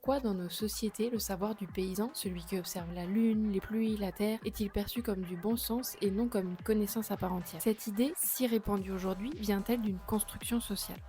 pourquoi dans nos sociétés le savoir du paysan, celui qui observe la lune, les pluies, la terre, est-il perçu comme du bon sens et non comme une connaissance à part entière? Cette idée, si répandue aujourd'hui, vient-elle d'une construction sociale?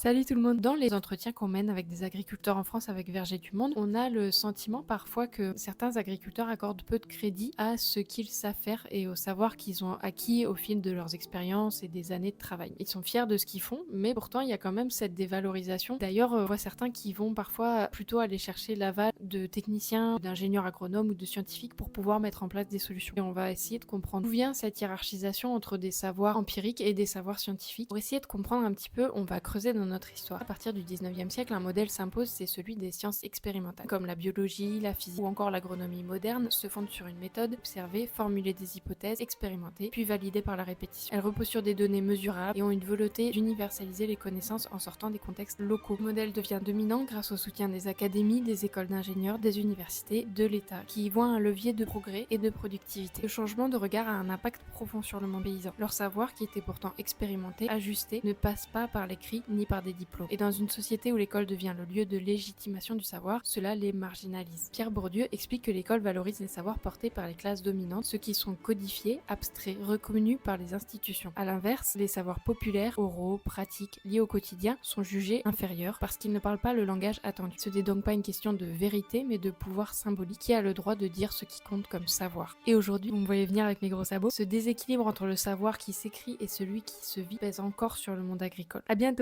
Salut tout le monde! Dans les entretiens qu'on mène avec des agriculteurs en France avec Verger du Monde, on a le sentiment parfois que certains agriculteurs accordent peu de crédit à ce qu'ils savent faire et au savoir qu'ils ont acquis au fil de leurs expériences et des années de travail. Ils sont fiers de ce qu'ils font, mais pourtant il y a quand même cette dévalorisation. D'ailleurs, on voit certains qui vont parfois plutôt aller chercher l'aval de techniciens, d'ingénieurs agronomes ou de scientifiques pour pouvoir mettre en place des solutions. Et on va essayer de comprendre d'où vient cette hiérarchisation entre des savoirs empiriques et des savoirs scientifiques. Pour essayer de comprendre un petit peu, on va creuser dans notre histoire. À partir du 19e siècle, un modèle s'impose, c'est celui des sciences expérimentales, comme la biologie, la physique ou encore l'agronomie moderne, se fondent sur une méthode observer, formuler des hypothèses, expérimenter, puis validées par la répétition. Elles reposent sur des données mesurables et ont une volonté d'universaliser les connaissances en sortant des contextes locaux. Le modèle devient dominant grâce au soutien des académies, des écoles d'ingénieurs, des universités, de l'État, qui y voient un levier de progrès et de productivité. Le changement de regard a un impact profond sur le monde paysan. Leur savoir, qui était pourtant expérimenté, ajusté, ne passe pas par l'écrit ni par des diplômes. Et dans une société où l'école devient le lieu de légitimation du savoir, cela les marginalise. Pierre Bourdieu explique que l'école valorise les savoirs portés par les classes dominantes, ceux qui sont codifiés, abstraits, reconnus par les institutions. A l'inverse, les savoirs populaires, oraux, pratiques, liés au quotidien, sont jugés inférieurs parce qu'ils ne parlent pas le langage attendu. Ce n'est donc pas une question de vérité, mais de pouvoir symbolique. Qui a le droit de dire ce qui compte comme savoir? Et aujourd'hui, vous me voyez venir avec mes gros sabots, ce déséquilibre entre le savoir qui s'écrit et celui qui se vit pèse encore sur le monde agricole. À bientôt!